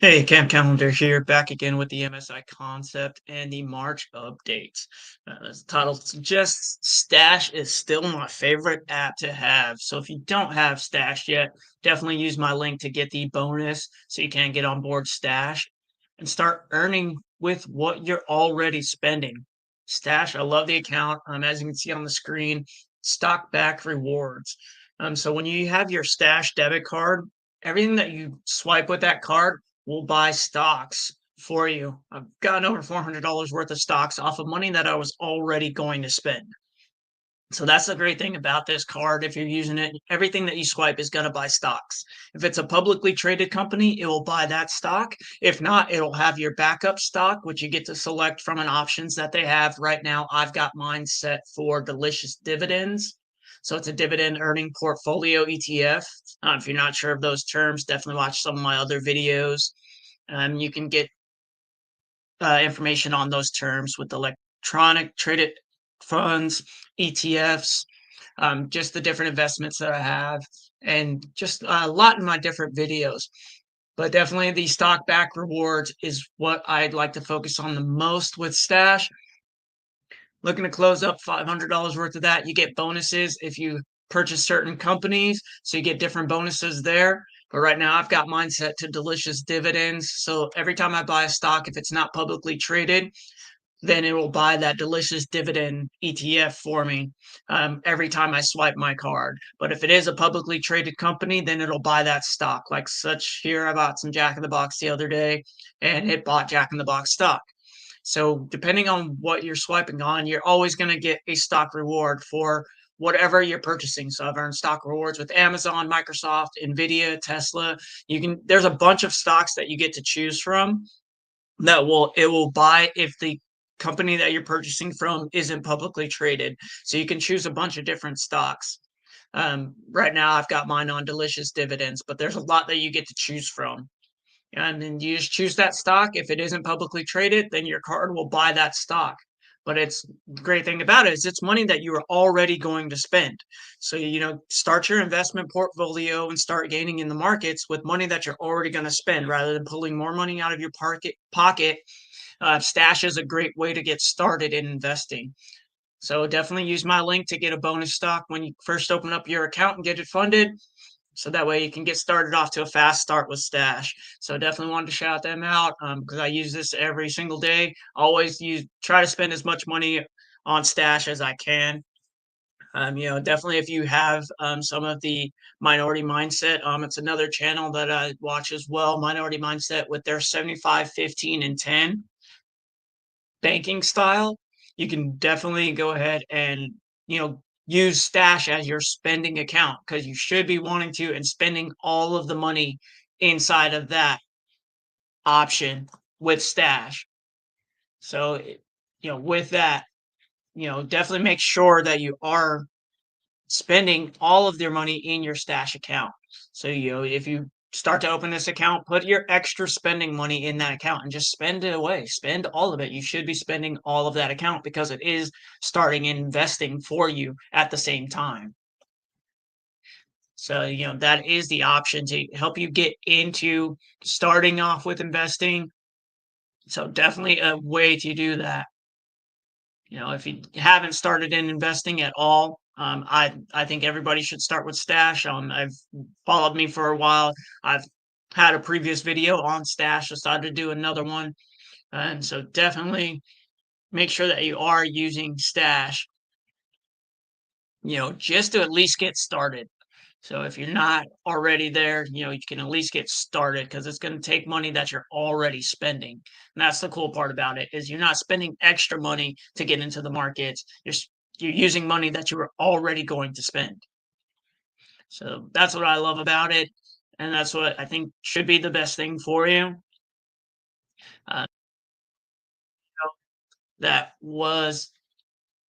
Hey, Callender here, back again with the MSI concept and the March updates. As the title suggests, Stash is still my favorite app to have. So if you don't have Stash yet, definitely use my link to get the bonus so you can get on board Stash and start earning with what you're already spending. Stash, I love the account. As you can see on the screen, stock back rewards. So when you have your Stash debit card, everything that you swipe with that card will buy stocks for you. I've gotten over $400 worth of stocks off of money that I was already going to spend. So that's the great thing about this card. If you're using it, everything that you swipe is going to buy stocks. If it's a publicly traded company, it will buy that stock. If not, it'll have your backup stock, which you get to select from an options that they have right now. I've got mine set for delicious dividends. So it's a dividend earning portfolio ETF. If you're not sure of those terms, definitely watch some of my other videos. You can get information on those terms with electronic traded funds, ETFs, just the different investments that I have, and just a lot in my different videos. But definitely the stock back rewards is what I'd like to focus on the most with Stash. Looking to close up $500 worth of that. You get bonuses if you purchase certain companies, so you get different bonuses there. But right now, I've got mine set to delicious dividends. So every time I buy a stock, if it's not publicly traded, then it will buy that delicious dividend ETF for me every time I swipe my card. But if it is a publicly traded company, then it'll buy that stock. Like such here, I bought some Jack in the Box the other day, and it bought Jack in the Box stock. So depending on what you're swiping on, you're always going to get a stock reward for whatever you're purchasing. So I've earned stock rewards with Amazon, Microsoft, Nvidia, Tesla. There's a bunch of stocks that you get to choose from that will buy if the company that you're purchasing from isn't publicly traded. So you can choose a bunch of different stocks. Right now I've got mine on delicious dividends, but there's a lot that you get to choose from. And then you just choose that stock. If it isn't publicly traded, then your card will buy that stock. But it's the great thing about it is it's money that you are already going to spend. So, start your investment portfolio and start gaining in the markets with money that you're already going to spend rather than pulling more money out of your pocket. Stash is a great way to get started in investing. So definitely use my link to get a bonus stock when you first open up your account and get it funded. So that way you can get started off to a fast start with Stash. So definitely wanted to shout them out because I use this every single day. Always try to spend as much money on Stash as I can. Definitely if you have some of the Minority Mindset, it's another channel that I watch as well. Minority Mindset with their 75, 15, and 10 banking style. You can definitely go ahead and use Stash as your spending account because you should be wanting to and spending all of the money inside of that option with Stash. So, with that, definitely make sure that you are spending all of their money in your Stash account. So, if you start to open this account, put your extra spending money in that account and just spend it away. Spend all of it. You should be spending all of that account because it is starting investing for you at the same time. So, that is the option to help you get into starting off with investing. So, definitely a way to do that. If you haven't started in investing at all, I think everybody should start with Stash. I've followed me for a while. I've had a previous video on Stash, decided to do another one, and so definitely make sure that you are using Stash. Just to at least get started. So if you're not already there, you can at least get started because it's going to take money that you're already spending. And that's the cool part about it is you're not spending extra money to get into the markets. You're using money that you were already going to spend. So that's what I love about it, and that's what I think should be the best thing for you. Uh, that was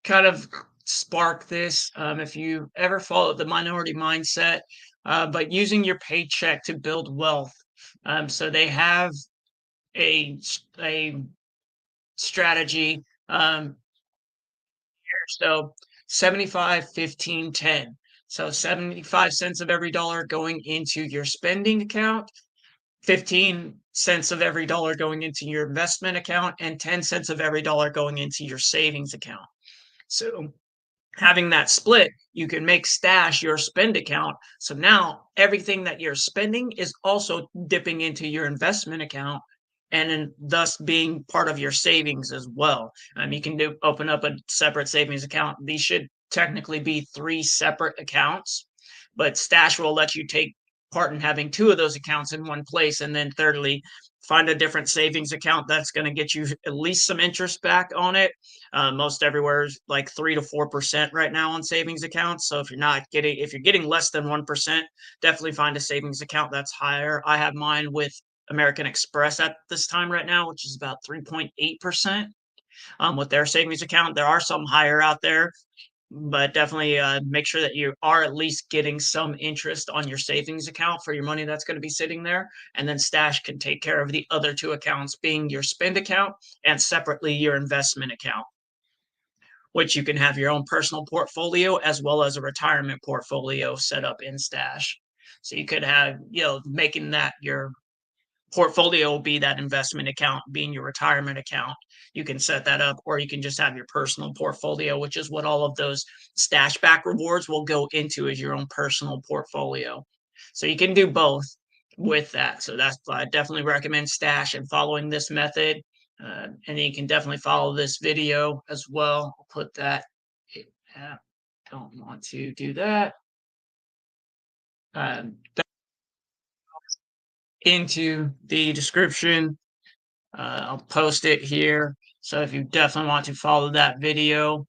kind of spark this. If you ever followed the minority mindset, but using your paycheck to build wealth. So they have a strategy here. So 75, 15, 10. So 75 cents of every dollar going into your spending account 15 cents of every dollar going into your investment account and 10 cents of every dollar going into your savings account. So having that split, you can make stash your spend account. So now everything that you're spending is also dipping into your investment account and then thus being part of your savings as well. You can open up a separate savings account. These should technically be 3 separate accounts, but stash will let you take part in having 2 of those accounts in one place. And then thirdly, find a different savings account that's going to get you at least some interest back on it. Most everywhere is like 3 to 4% right now on savings accounts. So if you're getting less than 1%, definitely find a savings account that's higher. I have mine with American Express at this time right now, which is about 3.8% with their savings account. There are some higher out there, but definitely make sure that you are at least getting some interest on your savings account for your money that's going to be sitting there. And then stash can take care of the other 2 accounts, being your spend account and separately your investment account, which you can have your own personal portfolio as well as a retirement portfolio set up in stash. So you could have, making that your portfolio will be that investment account being your retirement account. You can set that up, or you can just have your personal portfolio, which is what all of those stash back rewards will go into, as your own personal portfolio. So you can do both with that. So that's I definitely recommend stash and following this method. And you can definitely follow this video as well. I'll put that. Don't want to do that. Into the description. I'll post it here. So if you definitely want to follow that video,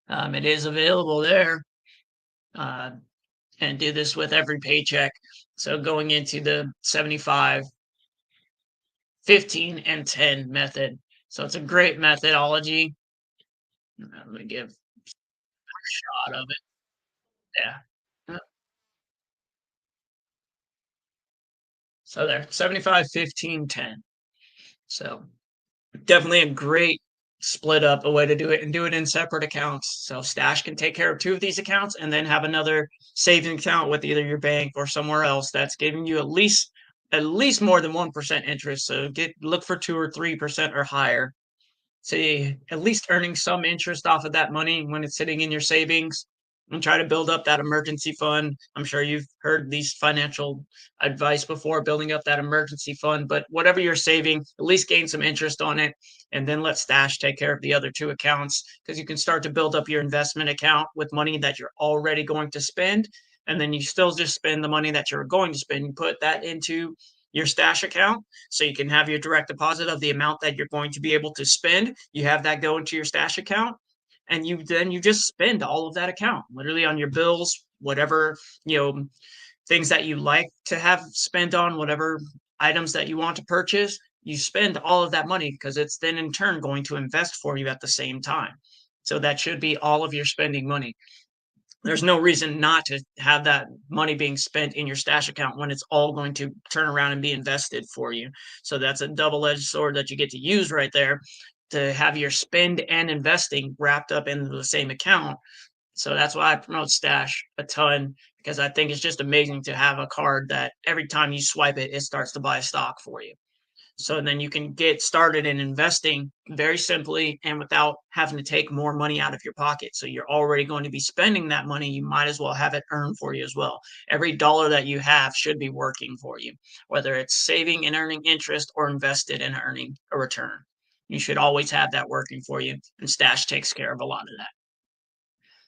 it is available there. And do this with every paycheck. So going into the 75, 15, and 10 method. So it's a great methodology. Let me give a shot of it. Yeah. So there, 75, 15, 10. So definitely a great split up a way to do it, and do it in separate accounts. So stash can take care of 2 of these accounts and then have another savings account with either your bank or somewhere else that's giving you at least more than 1% interest. So look for 2 or 3% or higher. So you at least earning some interest off of that money when it's sitting in your savings, and try to build up that emergency fund. I'm sure you've heard these financial advice before, building up that emergency fund, but whatever you're saving, at least gain some interest on it. And then let stash take care of the other 2 accounts, because you can start to build up your investment account with money that you're already going to spend. And then you still just spend the money that you're going to spend. You put that into your stash account, so you can have your direct deposit of the amount that you're going to be able to spend. You have that go into your stash account, and you just spend all of that account literally on your bills, whatever, things that you like to have spent on, whatever items that you want to purchase. You spend all of that money, because it's then in turn going to invest for you at the same time. So that should be all of your spending money. There's no reason not to have that money being spent in your stash account when it's all going to turn around and be invested for you. So that's a double-edged sword that you get to use right there, to have your spend and investing wrapped up into the same account. So that's why I promote stash a ton, because I think it's just amazing to have a card that every time you swipe it, it starts to buy stock for you. So then you can get started in investing very simply and without having to take more money out of your pocket. So you're already going to be spending that money. You might as well have it earned for you as well. Every dollar that you have should be working for you, whether it's saving and earning interest or invested and earning a return. You should always have that working for you. And stash takes care of a lot of that.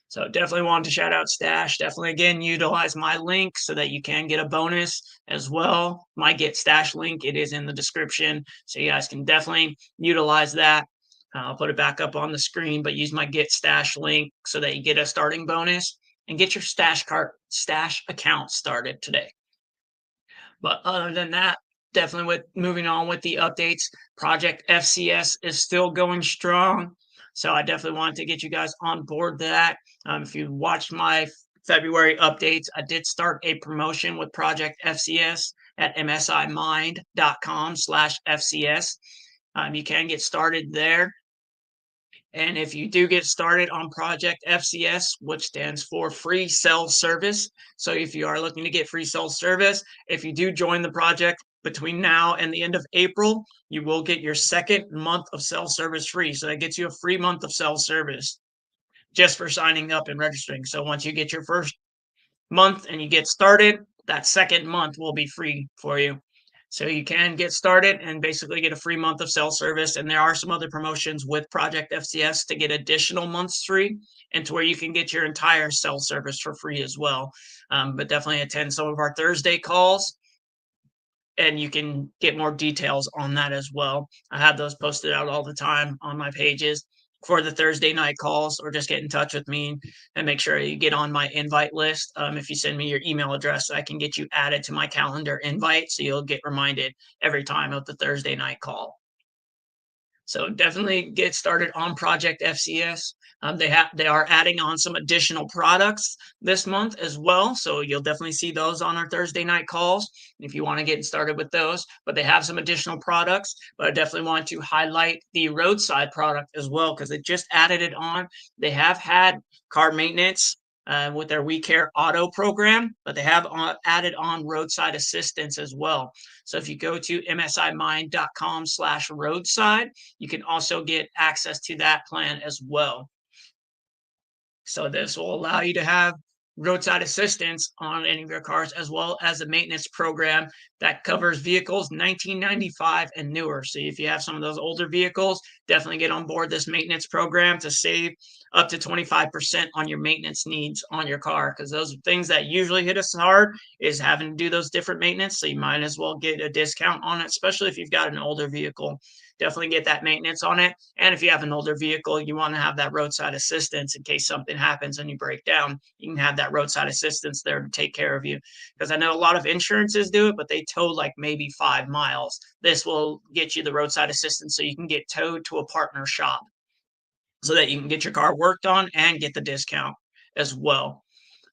So definitely wanted to shout out Stash. Definitely, again, utilize my link so that you can get a bonus as well. My Get Stash link, it is in the description. So you guys can definitely utilize that. I'll put it back up on the screen, but use my Get Stash link so that you get a starting bonus and get your stash account started today. But other than that, definitely with moving on with the updates, Project FCS is still going strong. So I definitely wanted to get you guys on board that. If you watched my February updates, I did start a promotion with Project FCS at msimind.com/FCS. You can get started there. And if you do get started on Project FCS, which stands for Free Cell Service, so if you are looking to get free cell service, if you do join the project between now and the end of April, you will get your second month of cell service free. So that gets you a free month of cell service just for signing up and registering. So once you get your first month and you get started, that second month will be free for you. So you can get started and basically get a free month of cell service. And there are some other promotions with Project FCS to get additional months free and to where you can get your entire cell service for free as well. But definitely attend some of our Thursday calls and you can get more details on that as well. I have those posted out all the time on my pages for the Thursday night calls, or just get in touch with me and make sure you get on my invite list. If you send me your email address, I can get you added to my calendar invite so you'll get reminded every time of the Thursday night call. So definitely get started on Project FCS. They are adding on some additional products this month as well, so you'll definitely see those on our Thursday night calls if you want to get started with those. But they have some additional products. But I definitely want to highlight the roadside product as well because they just added it on. They have had car maintenance with their We Care Auto program, but they have added on roadside assistance as well. So if you go to msimind.com/roadside, you can also get access to that plan as well. So this will allow you to have roadside assistance on any of your cars, as well as a maintenance program that covers vehicles 1995 and newer. So if you have some of those older vehicles, definitely get on board this maintenance program to save up to 25% on your maintenance needs on your car, because those things that usually hit us hard is having to do those different maintenance. So you might as well get a discount on it, especially if you've got an older vehicle. Definitely get that maintenance on it. And if you have an older vehicle, you want to have that roadside assistance in case something happens and you break down. You can have that roadside assistance there to take care of you. Because I know a lot of insurances do it, but they tow like maybe 5 miles. This will get you the roadside assistance so you can get towed to a partner shop so that you can get your car worked on and get the discount as well.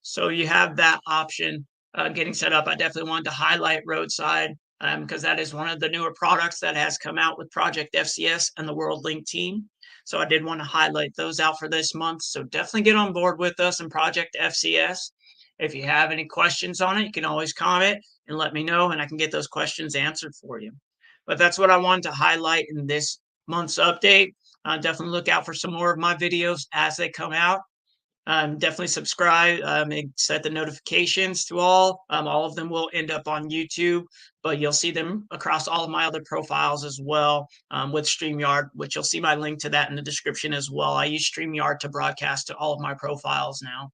So you have that option getting set up. I definitely wanted to highlight roadside because that is one of the newer products that has come out with Project FCS and the World Link team. So I did want to highlight those out for this month. So definitely get on board with us in Project FCS. If you have any questions on it, you can always comment and let me know, and I can get those questions answered for you. But that's what I wanted to highlight in this month's update. Definitely look out for some more of my videos as they come out. Definitely subscribe and set the notifications to all. All of them will end up on YouTube, but you'll see them across all of my other profiles as well with StreamYard, which you'll see my link to that in the description as well. I use StreamYard to broadcast to all of my profiles now.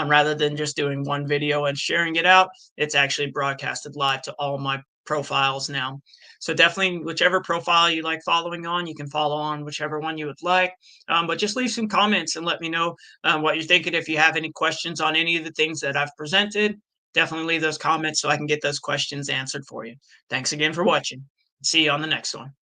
Rather than just doing one video and sharing it out, it's actually broadcasted live to all my profiles now. So definitely whichever profile you like following on, you can follow on whichever one you would like. But just leave some comments and let me know what you're thinking. If you have any questions on any of the things that I've presented, definitely leave those comments so I can get those questions answered for you. Thanks again for watching. See you on the next one.